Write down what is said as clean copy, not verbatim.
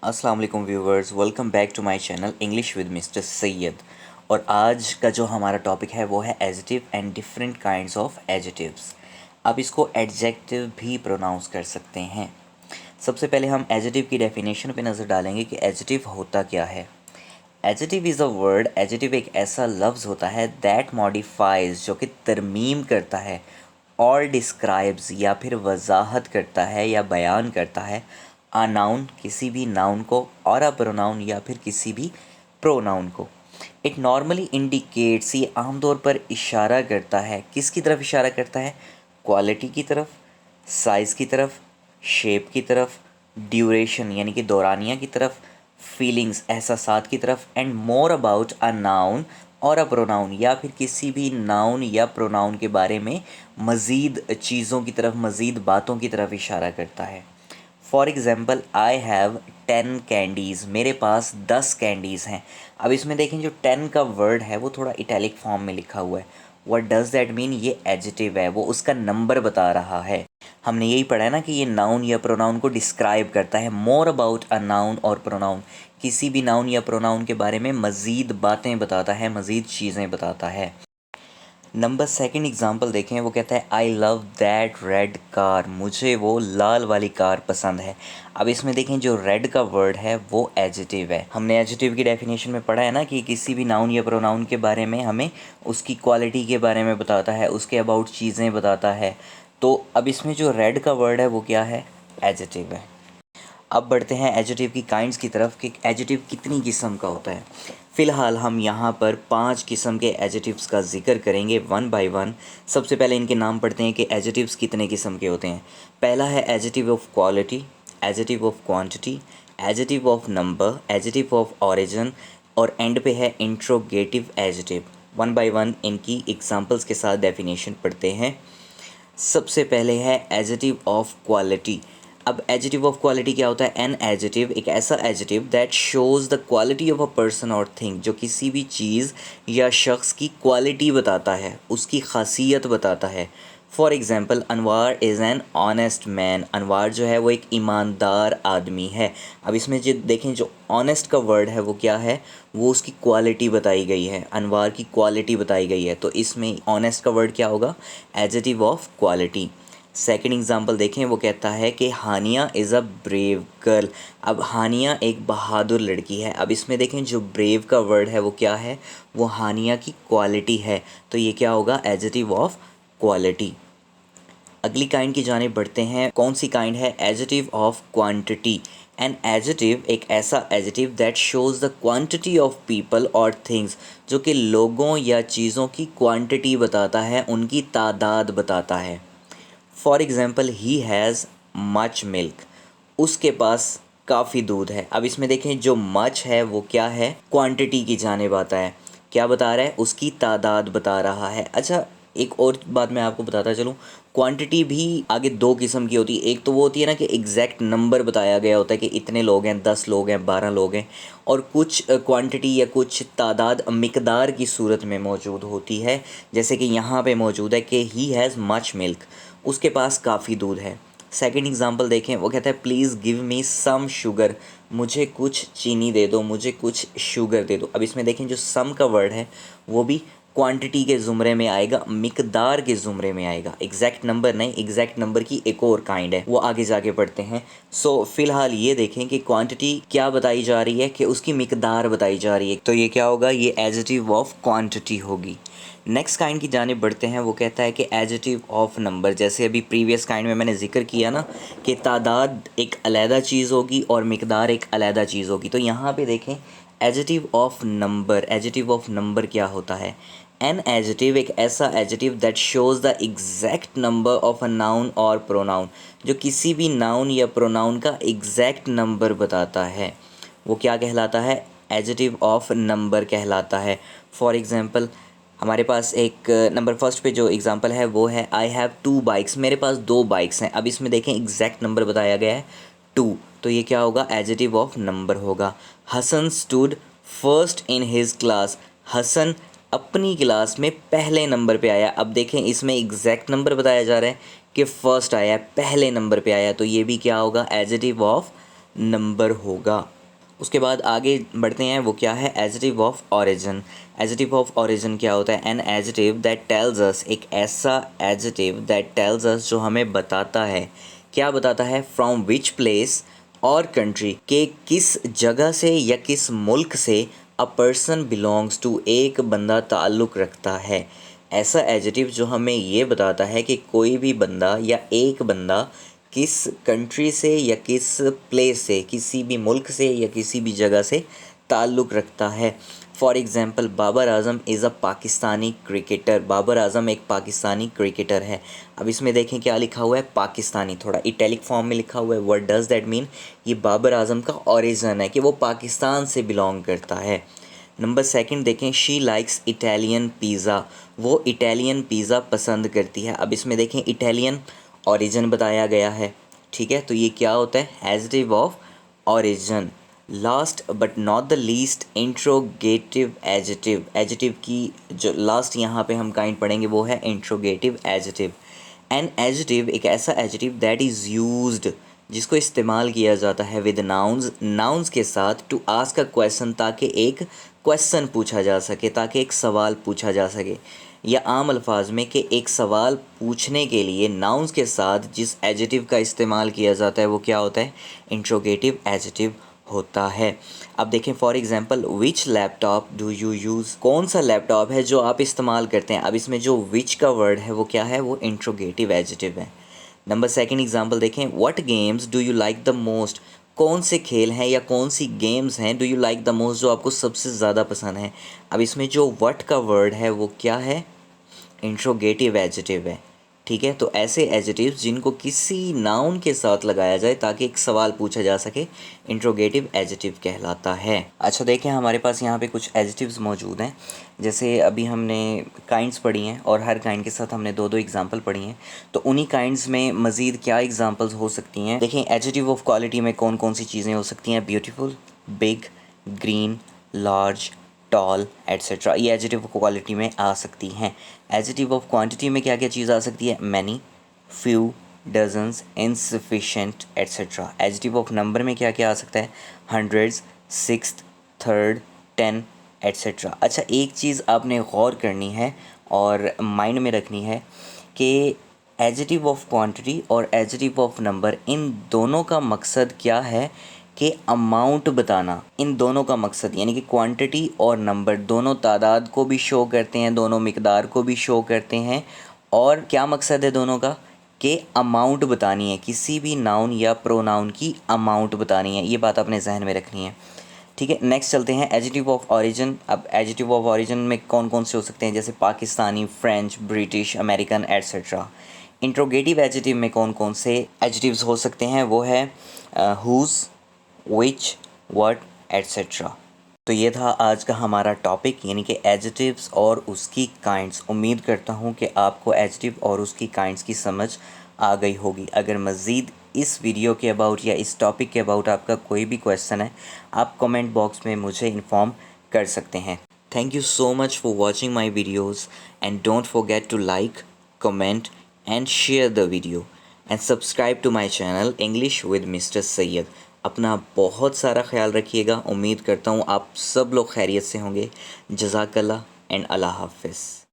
अस्सलाम वालेकुम viewers, welcome back to my channel English with Mister Syed. और आज का जो हमारा टॉपिक है वो है adjective and different kinds of adjectives. आप इसको एडजेक्टिव भी प्रोनाउंस कर सकते हैं। सबसे पहले हम एडजेक्टिव की डेफिनेशन पे नज़र डालेंगे कि एडजेक्टिव होता क्या है। Adjective is a word, adjective एक ऐसा लफ्ज़ होता है दैट मॉडिफाइज, जो कि तरमीम करता है, और डिस्क्राइब्स या फिर वजाहत करता है या बयान करता है अ नाउन, किसी भी नाउन को, और अ प्रोनाउन या फिर किसी भी प्रोनाउन को। इट नॉर्मली इंडिकेट्स, ये आमतौर पर इशारा करता है, किसकी तरफ इशारा करता है? क्वालिटी की तरफ, साइज़ की तरफ, शेप की तरफ, ड्यूरेशन यानी कि दौरानिया की तरफ, फीलिंग्स एहसासात की तरफ, and more about a noun और अ प्रोनाउन, या फिर किसी भी नाउन या प्रोनाउन के बारे में मज़ीद चीज़ों की तरफ, मज़ीद बातों की तरफ इशारा करता है। For example, I have 10 candies, मेरे पास 10 कैंडीज़ हैं। अब इसमें देखें, जो 10 का वर्ड है वो थोड़ा इटैलिक फॉर्म में लिखा हुआ है। What does that mean? ये एडजेक्टिव है, वो उसका नंबर बता रहा है। हमने यही पढ़ा है ना कि ये नाउन या प्रोनाउन को डिस्क्राइब करता है। मोर अबाउट अ नाउन और प्रोनाउन, किसी भी नाउन या प्रोनाउन के बारे में मज़ीद बातें बताता है, मज़ीद चीज़ें बताता है। नंबर सेकंड एग्जांपल देखें, वो कहता है I love that red car, मुझे वो लाल वाली कार पसंद है। अब इसमें देखें, जो रेड का वर्ड है वो एडजेक्टिव है। हमने एडजेक्टिव की डेफिनेशन में पढ़ा है ना कि किसी भी नाउन या प्रोनाउन के बारे में हमें उसकी क्वालिटी के बारे में बताता है, उसके अबाउट चीज़ें बताता है। तो अब इसमें जो रेड का वर्ड है वो क्या है? एडजेक्टिव है। अब बढ़ते हैं एडजेक्टिव की काइंड्स की तरफ कि एडजेक्टिव कितनी किस्म का होता है। फ़िलहाल हम यहाँ पर 5 किस्म के एडजेक्टिव्स का जिक्र करेंगे वन बाय वन। सबसे पहले इनके नाम पढ़ते हैं कि एडजेक्टिव्स कितने किस्म के होते हैं। पहला है adjective of quality, adjective of quantity, adjective of number, adjective of origin, और एंड पे है interrogative adjective. One by one इनकी एग्जांपल्स के साथ डेफिनेशन पढ़ते हैं। सबसे पहले है एडजेक्टिव ऑफ क्वालिटी। अब एडजेक्टिव ऑफ क्वालिटी क्या होता है? एन एडजेक्टिव एक ऐसा adjective that shows the quality of a person और थिंग, जो किसी भी चीज़ या शख्स की क्वालिटी बताता है, उसकी खासियत बताता है। For example, Anwar is an honest man, Anwar जो है वो एक ईमानदार आदमी है। अब इसमें जो देखें, जो ऑनेस्ट का वर्ड है वो क्या है? वो उसकी क्वालिटी बताई गई है, अनवार की क्वालिटी बताई गई है। तो इसमें ऑनेस्ट का वर्ड क्या होगा? Adjective of quality. Second example देखें, वो कहता है कि हानिया इज़ अ ब्रेव गर्ल। अब हानिया एक बहादुर लड़की है। अब इसमें देखें, जो ब्रेव का वर्ड है वो क्या है? वो हानिया की क्वालिटी है। तो ये क्या होगा? Adjective of quality. अगली काइंड की जानिब बढ़ते हैं। कौन सी काइंड है? Adjective of quantity. An adjective एक ऐसा adjective that shows the quantity of people और थिंग्स, जो कि लोगों या चीज़ों की क्वांटिटी बताता है, उनकी तादाद बताता है। For example, he has much milk, उसके पास काफ़ी दूध है। अब इसमें देखें, जो मच है वो क्या है? क्वांटिटी की जानिब आता है। क्या बता रहा है? उसकी तादाद बता रहा है। अच्छा, एक और बात मैं आपको बताता चलूँ, क्वांटिटी भी आगे दो किस्म की होती है। एक तो वो होती है ना कि एग्जैक्ट नंबर बताया गया होता है कि इतने लोग हैं, 10 लोग हैं, 12 लोग हैं। और कुछ क्वांटिटी या कुछ तादाद मिकदार की सूरत में मौजूद होती है, जैसे कि यहाँ पे मौजूद है कि ही हैज़ मच मिल्क, उसके पास काफ़ी दूध है। सेकंड एग्जांपल देखें, वो कहता है please give me some sugar, मुझे कुछ चीनी दे दो, मुझे कुछ शुगर दे दो। अब इसमें देखें, जो सम का वर्ड है वो भी क्वांटिटी के ज़ुमरे में आएगा, मिकदार के ज़ुमरे में आएगा, एग्जैक्ट नंबर नहीं। एग्जैक्ट नंबर की एक और काइंड है, वो आगे जाके पढ़ते हैं। सो फ़िलहाल ये देखें कि क्वांटिटी क्या बताई जा रही है, कि उसकी मिकदार बताई जा रही है। तो ये क्या होगा? ये एडजेक्टिव ऑफ क्वांटिटी होगी। नेक्स्ट काइंड की जानिब बढ़ते हैं। वो कहता है कि एडजेक्टिव ऑफ नंबर, जैसे अभी प्रीवियस काइंड में मैंने जिक्र किया ना कि तादाद एक अलहदा चीज़ होगी और मिकदार एक अलहदा चीज़ होगी। तो यहाँ पे देखें, adjective of number, adjective of number क्या होता है? एन एडजेक्टिव एक ऐसा adjective that shows the exact number of a noun और प्रोनाउन, जो किसी भी नाउन या प्रोनाउन का एग्जैक्ट नंबर बताता है, वो क्या कहलाता है? एडजेक्टिव ऑफ नंबर कहलाता है। फॉर एग्ज़ाम्पल, हमारे पास एक नंबर फर्स्ट पे जो एग्ज़ाम्पल है वो है आई हैव 2 बाइक्स, मेरे पास 2 बाइक्स हैं। अब इसमें देखें, एग्जैक्ट नंबर बताया गया है 2, तो ये क्या होगा? एडजेक्टिव ऑफ नंबर होगा। Hasan stood first in his class, Hasan अपनी क्लास में पहले नंबर पे आया। अब देखें, इसमें एग्जैक्ट नंबर बताया जा रहा है कि फ़र्स्ट आया, पहले नंबर पे आया, तो ये भी क्या होगा? एडजेक्टिव ऑफ नंबर होगा। उसके बाद आगे बढ़ते हैं, वो क्या है, adjective of origin. Adjective of origin क्या होता है, an adjective that tells us, एक ऐसा एडजेक्टिव दैट टेल्स अस जो हमें बताता है, क्या बताता है, फ्रॉम विच प्लेस और कंट्री, के किस जगह से या किस मुल्क से अ पर्सन बिलोंग्स टू, एक बंदा ताल्लुक़ रखता है। ऐसा एडजेक्टिव जो हमें ये बताता है कि कोई भी बंदा या एक बंदा किस कंट्री से या किस प्लेस से, किसी भी मुल्क से या किसी भी जगह से ताल्लुक़ रखता है। For example, Babar Azam is a Pakistani cricketer. Babar Azam एक पाकिस्तानी क्रिकेटर है। अब इसमें देखें क्या लिखा हुआ है, पाकिस्तानी, थोड़ा इटैलिक फॉर्म में लिखा हुआ है। व्हाट डज़ दैट मीन, ये बाबर आज़म का ओरिजिन है कि वो पाकिस्तान से बिलोंग करता है। नंबर सेकंड देखें, शी लाइक्स इटालियन पिज़्ज़ा, वो इटालियन पिज़्ज़ा पसंद करती है। अब इसमें देखें इटालियन ओरिजिन बताया गया है, ठीक है, तो ये क्या होता है, adjective of origin. Last but not the least, interrogative adjective, adjective की जो लास्ट यहाँ पे हम काइंड पढ़ेंगे वो है इंट्रोगेटिव एडजेक्टिव। एन एडजेक्टिव एक ऐसा एडजेक्टिव दैट इज़ यूज्ड, जिसको इस्तेमाल किया जाता है विद नाउन्स, नाउन्स के साथ, टू आस्क अ क्वेश्चन, ताकि एक क्वेश्चन पूछा जा सके, ताकि एक सवाल पूछा जा सके, या आम अल्फाज में कि एक सवाल पूछने के लिए नाउन्स के साथ जिस एडजेक्टिव का इस्तेमाल किया जाता है वो क्या होता है, इंट्रोगेटिव एडजेक्टिव होता है। अब देखें, for example, which laptop do you use, कौन सा लैपटॉप है जो आप इस्तेमाल करते हैं। अब इसमें जो विच का वर्ड है वो क्या है, वो इंट्रोगेटिव एडजेक्टिव है। नंबर सेकंड एग्जांपल देखें, what games do you like the most, कौन से खेल हैं या कौन सी गेम्स हैं, do you like the most, जो आपको सबसे ज़्यादा पसंद है। अब इसमें जो व्हाट का वर्ड है वो क्या है, इंट्रोगेटिव एडजेक्टिव है, ठीक है। तो ऐसे एडजेक्टिव्स जिनको किसी नाउन के साथ लगाया जाए ताकि एक सवाल पूछा जा सके, इंट्रोगेटिव एडजेक्टिव कहलाता है। अच्छा देखें, हमारे पास यहाँ पे कुछ एडजेक्टिव्स मौजूद हैं। जैसे अभी हमने काइंड्स पढ़ी हैं और हर काइंड के साथ हमने दो दो एग्जांपल पढ़ी हैं, तो उन्हीं काइंड्स में मज़ीद क्या एग्जांपल्स हो सकती हैं। देखें, एडजेक्टिव ऑफ क्वालिटी में कौन कौन सी चीज़ें हो सकती हैं, beautiful, big, green, large, tall etcetera, ये एडजेक्टिव ऑफ क्वालिटी में आ सकती हैं। एडजेक्टिव ऑफ क्वांटिटी में क्या क्या चीज़ आ सकती है, many, few, dozens, insufficient etcetera. Adjective of number में क्या क्या आ सकता है, हंड्रेड्स, सिक्स्थ, थर्ड, 10 एट्सेट्रा। अच्छा, एक चीज़ आपने गौर करनी है और माइंड में रखनी है कि एडजेक्टिव ऑफ क्वांटिटी और एडजेक्टिव ऑफ नंबर, इन दोनों का मकसद क्या है कि अमाउंट बताना। इन दोनों का मकसद यानी कि क्वांटिटी और नंबर दोनों तादाद को भी शो करते हैं, दोनों मिकदार को भी शो करते हैं। और क्या मकसद है दोनों का, कि अमाउंट बतानी है, किसी भी नाउन या प्रोनाउन की अमाउंट बतानी है। ये बात अपने जहन में रखनी है, ठीक है। नेक्स्ट चलते हैं, एडजेक्टिव ऑफ ओरिजिन। अब एडजेक्टिव ऑफ ओरिजिन में कौन कौन से हो सकते हैं, जैसे Pakistani, French, British, American etcetera. Interrogative adjective में कौन कौन से एडजेक्टिव्स हो सकते हैं, वो है हुज़, विच, व्हाट एट्सेट्रा। तो ये था आज का हमारा टॉपिक, यानी कि एडजेक्टिव्स और उसकी काइंड्स। उम्मीद करता हूँ कि आपको एडजेक्टिव और उसकी काइंड्स की समझ आ गई होगी। अगर मज़ीद इस वीडियो के अबाउट या इस टॉपिक के अबाउट आपका कोई भी क्वेश्चन है, आप कमेंट बॉक्स में मुझे इन्फॉर्म कर सकते हैं। Thank you so much for watching my videos and don't forget to like, comment and share the video and subscribe to my channel English with Mister Syed. अपना बहुत सारा ख्याल रखिएगा। उम्मीद करता हूँ आप सब लोग खैरियत से होंगे। जज़ाकल्लाह एंड अल्लाह हाफ़िज़।